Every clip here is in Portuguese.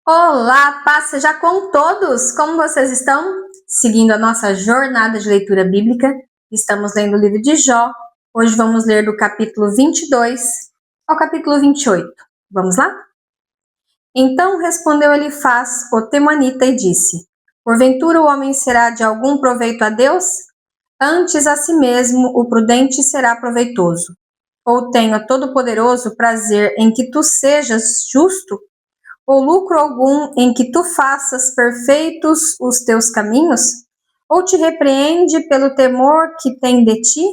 Olá, paz seja com todos! Como vocês estão? Seguindo a nossa jornada de leitura bíblica, estamos lendo o livro de Jó. Hoje vamos ler do capítulo 22 ao capítulo 28. Vamos lá? Então respondeu Elifaz, o temanita, e disse: Porventura o homem será de algum proveito a Deus? Antes a si mesmo o prudente será proveitoso. Ou tenha Todo-Poderoso prazer em que tu sejas justo? Ou lucro algum em que tu faças perfeitos os teus caminhos? Ou te repreende pelo temor que tem de ti?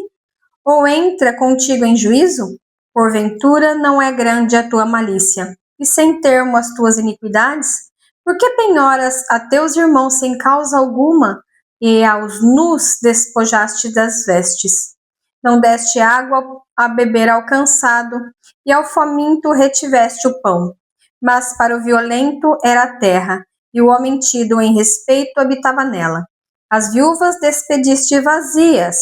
Ou entra contigo em juízo? Porventura não é grande a tua malícia, e sem termo as tuas iniquidades? Por que penhoras a teus irmãos sem causa alguma, e aos nus despojaste das vestes? Não deste água a beber ao cansado, e ao faminto retiveste o pão. Mas para o violento era a terra, e o homem tido em respeito habitava nela. As viúvas despediste vazias,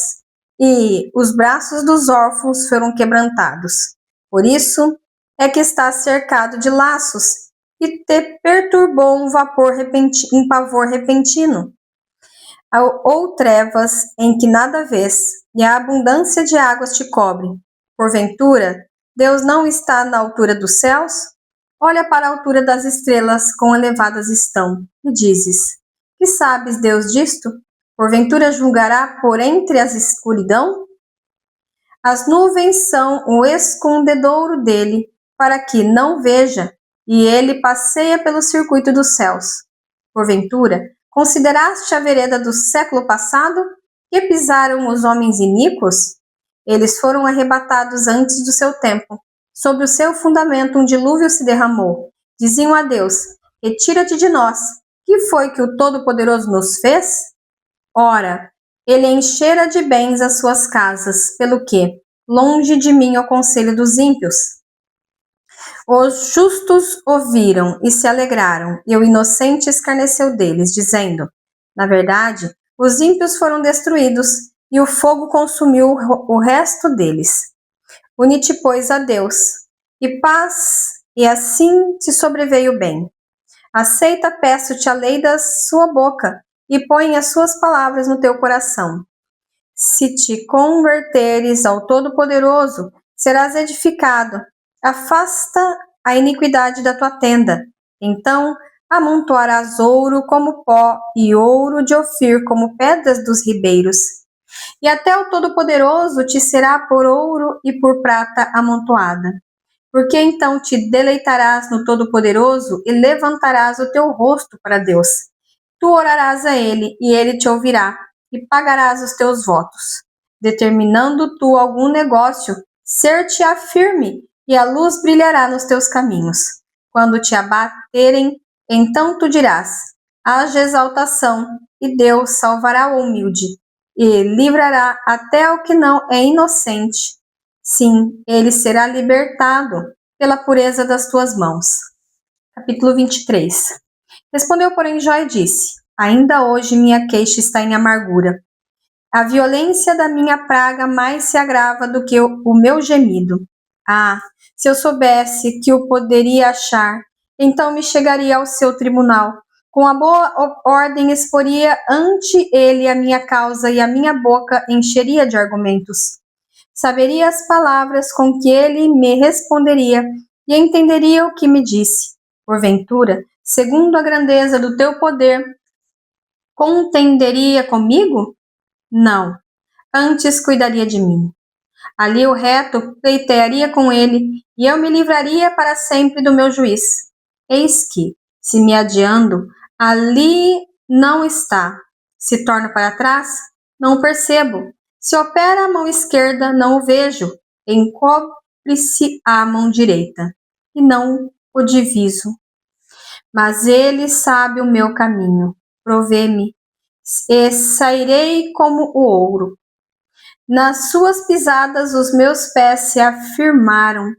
e os braços dos órfãos foram quebrantados. Por isso é que estás cercado de laços, e te perturbou um pavor repentino. Ou trevas em que nada vês, e a abundância de águas te cobre. Porventura, Deus não está na altura dos céus? Olha para a altura das estrelas, quão elevadas estão, e dizes: Que sabes, Deus, disto? Porventura julgará por entre as escuridão? As nuvens são o escondedouro dele, para que não veja, e ele passeia pelo circuito dos céus. Porventura, consideraste a vereda do século passado, que pisaram os homens iníquos? Eles foram arrebatados antes do seu tempo. Sobre o seu fundamento um dilúvio se derramou. Diziam a Deus: Retira-te de nós. Que foi que o Todo-Poderoso nos fez? Ora, ele enchera de bens as suas casas, pelo que, longe de mim o conselho dos ímpios. Os justos ouviram e se alegraram, e o inocente escarneceu deles, dizendo: Na verdade, os ímpios foram destruídos, e o fogo consumiu o resto deles. Une-te, pois, a Deus, e paz, e assim te sobreveio bem. Aceita, peço-te, a lei da sua boca, e põe as suas palavras no teu coração. Se te converteres ao Todo-Poderoso, serás edificado. Afasta a iniquidade da tua tenda. Então amontoarás ouro como pó, e ouro de Ofir como pedras dos ribeiros. E até o Todo-Poderoso te será por ouro e por prata amontoada. Porque então te deleitarás no Todo-Poderoso e levantarás o teu rosto para Deus. Tu orarás a ele, e ele te ouvirá, e pagarás os teus votos. Determinando tu algum negócio, ser-te-á firme, e a luz brilhará nos teus caminhos. Quando te abaterem, então tu dirás: haja exaltação, e Deus salvará o humilde, e livrará até o que não é inocente. Sim, ele será libertado pela pureza das tuas mãos. Capítulo 23. Respondeu, porém, Jó e disse: Ainda hoje minha queixa está em amargura. A violência da minha praga mais se agrava do que o meu gemido. Ah, se eu soubesse que o poderia achar, então me chegaria ao seu tribunal. Com a boa ordem exporia ante ele a minha causa, e a minha boca encheria de argumentos. Saberia as palavras com que ele me responderia, e entenderia o que me disse. Porventura, segundo a grandeza do teu poder, contenderia comigo? Não, antes cuidaria de mim. Ali o reto pleitearia com ele, e eu me livraria para sempre do meu juiz. Eis que, se me adiando, ali não está. Se torno para trás, não o percebo. Se opera a mão esquerda, não o vejo. Encobre-se a mão direita, e não o diviso. Mas ele sabe o meu caminho. Provê-me, e sairei como o ouro. Nas suas pisadas os meus pés se afirmaram.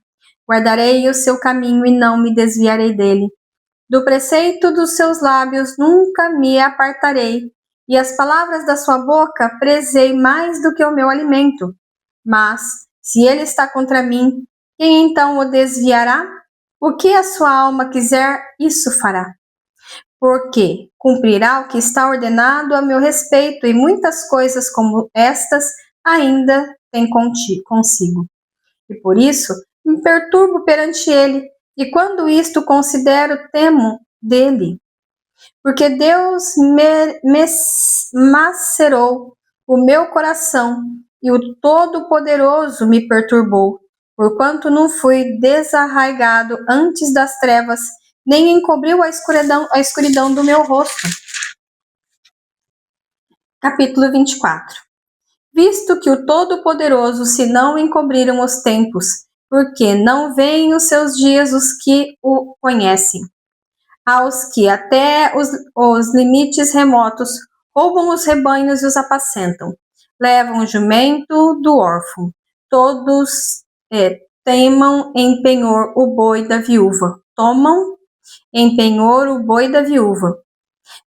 Guardarei o seu caminho e não me desviarei dele. Do preceito dos seus lábios nunca me apartarei, e as palavras da sua boca prezei mais do que o meu alimento. Mas, se ele está contra mim, quem então o desviará? O que a sua alma quiser, isso fará. porque cumprirá o que está ordenado a meu respeito, e muitas coisas como estas ainda tem consigo. E por isso me perturbo perante ele, e quando isto considero, temo dele. Porque Deus macerou o meu coração, e o Todo-Poderoso me perturbou, porquanto não fui desarraigado antes das trevas, nem encobriu a escuridão do meu rosto. Capítulo 24. Visto que o Todo-Poderoso se não encobriram os tempos, porque não veem os seus dias os que o conhecem, aos que até os limites remotos roubam os rebanhos e os apacentam, levam o jumento do órfão, todos tomam em penhor o boi da viúva,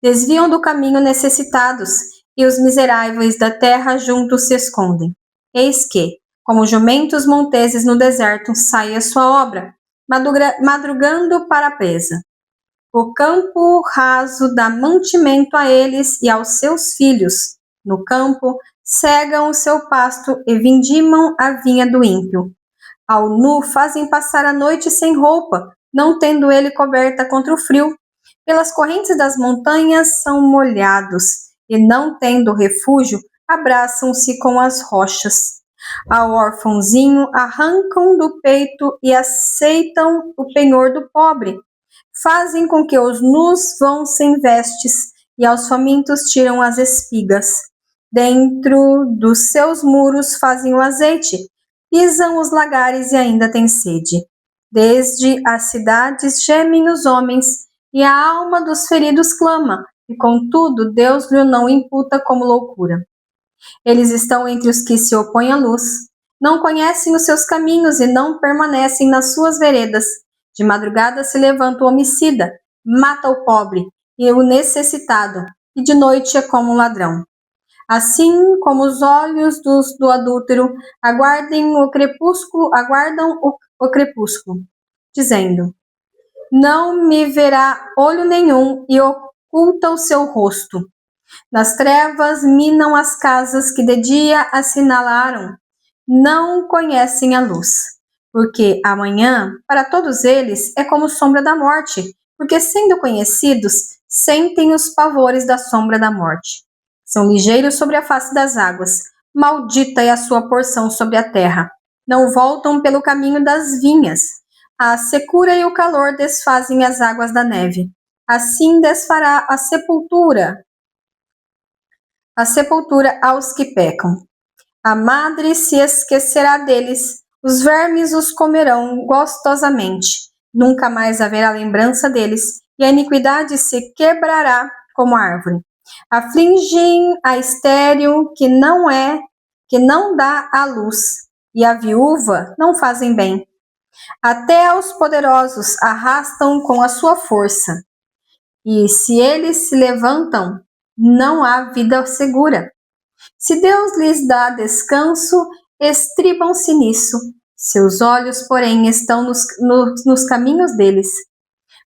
desviam do caminho necessitados, e os miseráveis da terra juntos se escondem. Eis que, como jumentos monteses no deserto, sai a sua obra, madrugando para a presa. O campo raso dá mantimento a eles e aos seus filhos. No campo, cegam o seu pasto e vindimam a vinha do ímpio. Ao nu fazem passar a noite sem roupa, não tendo ele coberta contra o frio. Pelas correntes das montanhas são molhados, e não tendo refúgio, abraçam-se com as rochas. Ao órfãozinho arrancam do peito e aceitam o penhor do pobre. Fazem com que os nus vão sem vestes, e aos famintos tiram as espigas. Dentro dos seus muros fazem o azeite, pisam os lagares e ainda têm sede. Desde as cidades gemem os homens, e a alma dos feridos clama, e contudo Deus lhe não imputa como loucura. Eles estão entre os que se opõem à luz, não conhecem os seus caminhos e não permanecem nas suas veredas. De madrugada se levanta o homicida, mata o pobre e o necessitado, e de noite é como um ladrão. Assim como os olhos do adúltero aguardam o crepúsculo, dizendo: não me verá olho nenhum, e oculta o seu rosto. Nas trevas minam as casas que de dia assinalaram, não conhecem a luz. Porque amanhã, para todos eles, é como sombra da morte, porque sendo conhecidos, sentem os pavores da sombra da morte. São ligeiros sobre a face das águas, maldita é a sua porção sobre a terra. Não voltam pelo caminho das vinhas. A secura e o calor desfazem as águas da neve. Assim desfará a sepultura aos que pecam. A madre se esquecerá deles, os vermes os comerão gostosamente. Nunca mais haverá lembrança deles, e a iniquidade se quebrará como árvore. Afligem a estéril que não dá à luz, e a viúva não fazem bem. Até aos poderosos arrastam com a sua força, e se eles se levantam, não há vida segura. Se Deus lhes dá descanso, estribam-se nisso. Seus olhos, porém, estão nos caminhos deles.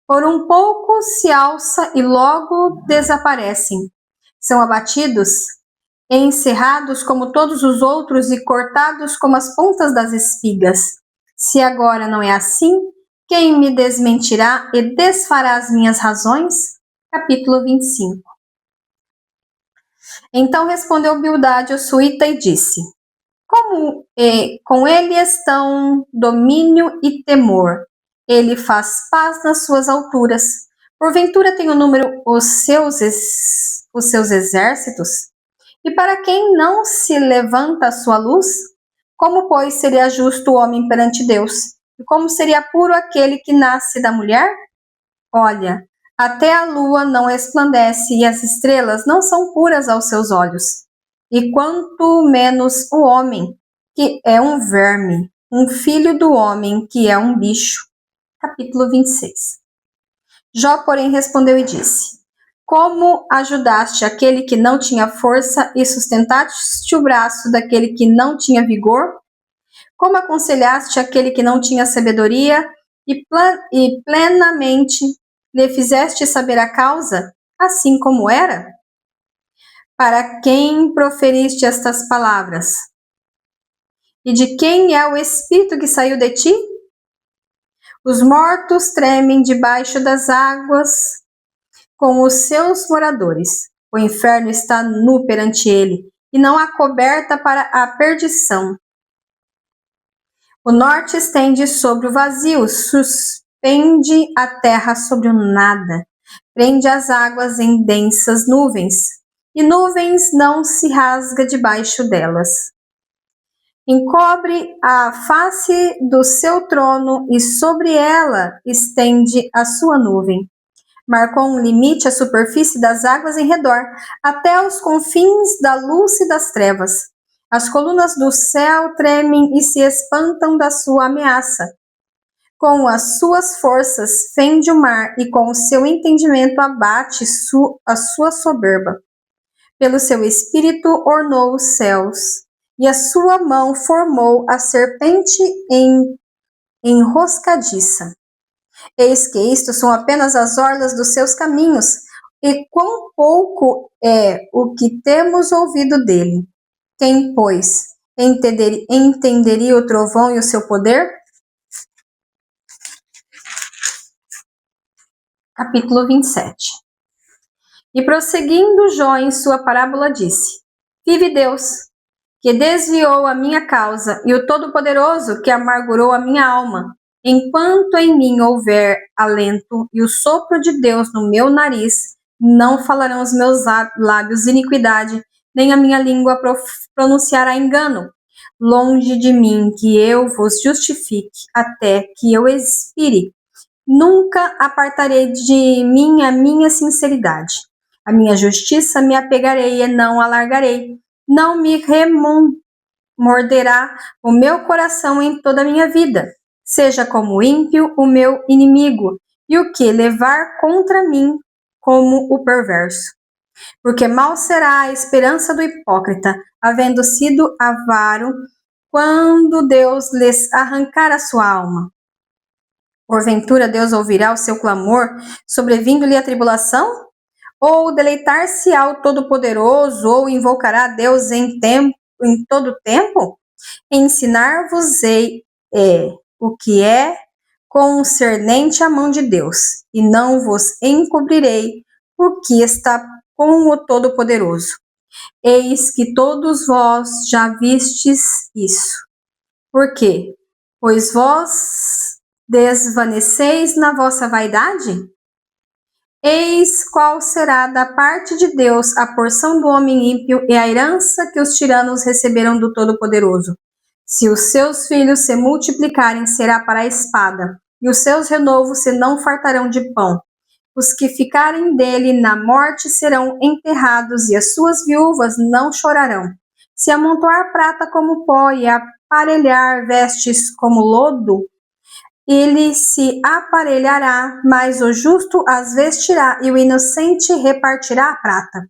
Por um pouco se alça e logo desaparecem. São abatidos, encerrados como todos os outros e cortados como as pontas das espigas. Se agora não é assim, quem me desmentirá e desfará as minhas razões? Capítulo 25. Então respondeu Bildade o suíta e disse: com ele estão domínio e temor. Ele faz paz nas suas alturas. Porventura tem o número os seus exércitos? E para quem não se levanta a sua luz? Como, pois, seria justo o homem perante Deus? E como seria puro aquele que nasce da mulher? Olha, até a lua não resplandece e as estrelas não são puras aos seus olhos. E quanto menos o homem, que é um verme, um filho do homem, que é um bicho. Capítulo 26. Jó, porém, respondeu e disse: como ajudaste aquele que não tinha força e sustentaste o braço daquele que não tinha vigor? Como aconselhaste aquele que não tinha sabedoria e plenamente lhe fizeste saber a causa, assim como era? Para quem proferiste estas palavras? E de quem é o Espírito que saiu de ti? Os mortos tremem debaixo das águas com os seus moradores. O inferno está nu perante ele, e não há coberta para a perdição. O norte estende sobre o vazio, suspende a terra sobre o nada, prende as águas em densas nuvens, e nuvens não se rasga debaixo delas. Encobre a face do seu trono e sobre ela estende a sua nuvem. Marcou um limite à superfície das águas em redor, até os confins da luz e das trevas. As colunas do céu tremem e se espantam da sua ameaça. Com as suas forças fende o mar e com o seu entendimento abate a sua soberba. Pelo seu espírito ornou os céus, e a sua mão formou a serpente enroscadiça. Eis que isto são apenas as orlas dos seus caminhos, e quão pouco é o que temos ouvido dele. Quem, pois, entenderia o trovão e o seu poder? Capítulo 27. E prosseguindo Jó em sua parábola disse: Vive Deus, que desviou a minha causa, e o Todo-Poderoso, que amargurou a minha alma. Enquanto em mim houver alento e o sopro de Deus no meu nariz, não falarão os meus lábios iniquidade, nem a minha língua pronunciará engano. Longe de mim que eu vos justifique, até que eu expire. Nunca apartarei de mim a minha sinceridade. A minha justiça me apegarei e não alargarei. Não me remorderá o meu coração em toda a minha vida. Seja como ímpio o meu inimigo, e o que levar contra mim como o perverso. Porque mal será a esperança do hipócrita, havendo sido avaro, quando Deus lhes arrancar a sua alma. Porventura Deus ouvirá o seu clamor, sobrevindo-lhe a tribulação? Ou deleitar-se-á o Todo-Poderoso, ou invocará a Deus em todo tempo? Ensinar-vos-ei o que é concernente à mão de Deus, e não vos encobrirei o que está com o Todo-Poderoso. Eis que todos vós já vistes isso. Por quê? Pois vós desvaneceis na vossa vaidade? Eis qual será da parte de Deus a porção do homem ímpio e a herança que os tiranos receberam do Todo-Poderoso. Se os seus filhos se multiplicarem, será para a espada, e os seus renovos se não fartarão de pão. Os que ficarem dele na morte serão enterrados, e as suas viúvas não chorarão. Se amontoar prata como pó e aparelhar vestes como lodo, ele se aparelhará, mas o justo as vestirá, e o inocente repartirá a prata.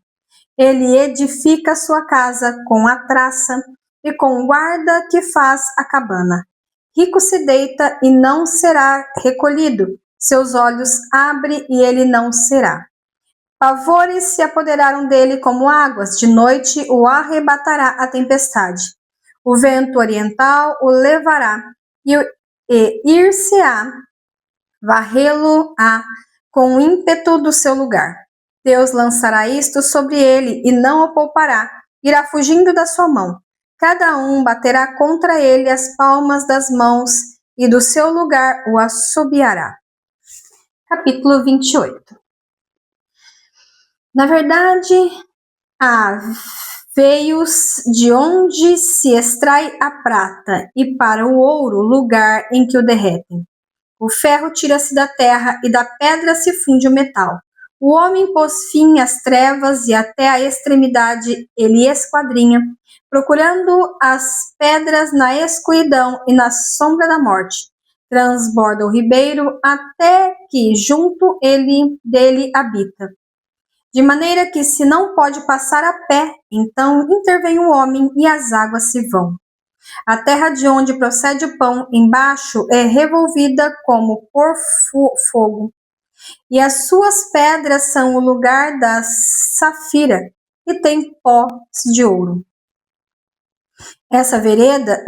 Ele edifica sua casa com a traça, e com guarda que faz a cabana. Rico se deita e não será recolhido, seus olhos abre e ele não será. Pavores se apoderaram dele como águas, de noite o arrebatará a tempestade. O vento oriental o levará, e ir-se-á, varrê-lo-á com o ímpeto do seu lugar. Deus lançará isto sobre ele e não o poupará, irá fugindo da sua mão. Cada um baterá contra ele as palmas das mãos e do seu lugar o assobiará. Capítulo 28. Na verdade, há veios de onde se extrai a prata, e para o ouro, lugar em que o derretem. O ferro tira-se da terra, e da pedra se funde o metal. O homem pôs fim às trevas, e até a extremidade ele esquadrinha, procurando as pedras na escuridão e na sombra da morte. Transborda o ribeiro, até que junto dele habita. De maneira que se não pode passar a pé, então intervém o homem e as águas se vão. A terra de onde procede o pão embaixo é revolvida como por fogo. e as suas pedras são o lugar da safira, e tem pós de ouro. Essa vereda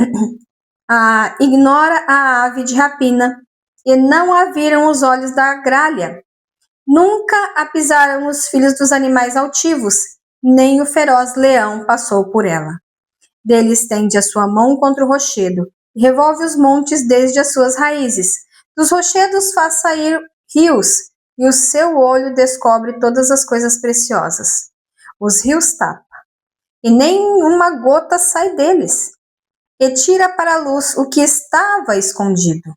ignora a ave de rapina, e não a viram os olhos da gralha. Nunca a pisaram os filhos dos animais altivos, nem o feroz leão passou por ela. Dele estende a sua mão contra o rochedo, e revolve os montes desde as suas raízes. Dos rochedos faz sair rios, e o seu olho descobre todas as coisas preciosas. Os rios tapa, e nem uma gota sai deles, e tira para a luz o que estava escondido.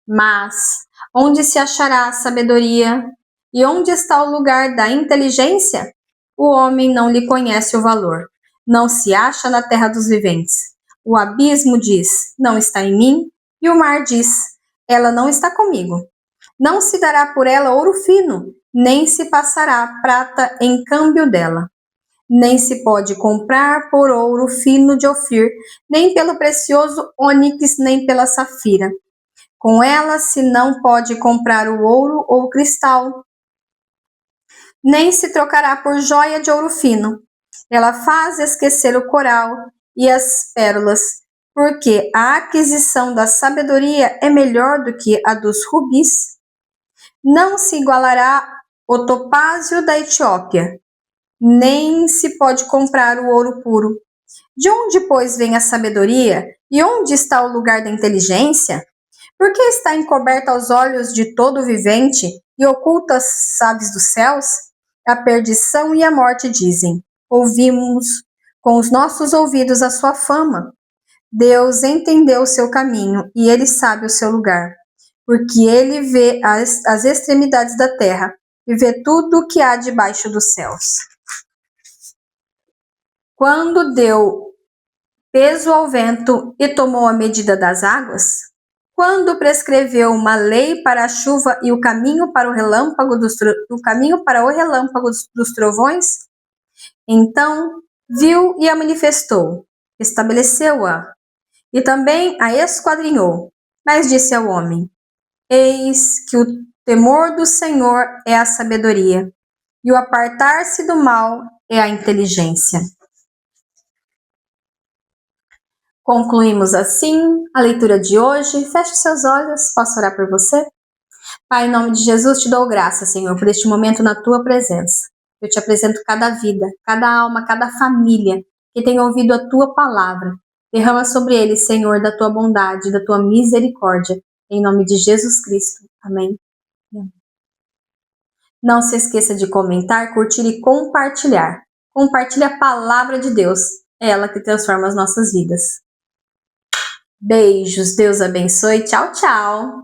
Mas onde se achará a sabedoria? E onde está o lugar da inteligência? O homem não lhe conhece o valor, não se acha na terra dos viventes. O abismo diz, não está em mim, e o mar diz, ela não está comigo. Não se dará por ela ouro fino, nem se passará prata em câmbio dela. Nem se pode comprar por ouro fino de Ofir, nem pelo precioso ônix, nem pela safira. Com ela se não pode comprar o ouro ou o cristal, nem se trocará por joia de ouro fino. Ela faz esquecer o coral e as pérolas, porque a aquisição da sabedoria é melhor do que a dos rubis. Não se igualará o topázio da Etiópia, nem se pode comprar o ouro puro. De onde, pois, vem a sabedoria? E onde está o lugar da inteligência? Porque está encoberta aos olhos de todo vivente e oculta às aves dos céus? A perdição e a morte dizem, ouvimos com os nossos ouvidos a sua fama. Deus entendeu o seu caminho e ele sabe o seu lugar, porque ele vê as extremidades da terra e vê tudo o que há debaixo dos céus. Quando deu peso ao vento e tomou a medida das águas, quando prescreveu uma lei para a chuva e o caminho para o relâmpago dos trovões, então viu e a manifestou, estabeleceu-a e também a esquadrinhou. Mas disse ao homem: eis que o temor do Senhor é a sabedoria, e o apartar-se do mal é a inteligência. Concluímos assim a leitura de hoje. Feche seus olhos, posso orar por você? Pai, em nome de Jesus, te dou graças, Senhor, por este momento na tua presença. Eu te apresento cada vida, cada alma, cada família que tem ouvido a tua palavra. Derrama sobre eles, Senhor, da tua bondade, da tua misericórdia. Em nome de Jesus Cristo. Amém. Não se esqueça de comentar, curtir e compartilhar. Compartilhe a palavra de Deus. É ela que transforma as nossas vidas. Beijos, Deus abençoe. Tchau, tchau.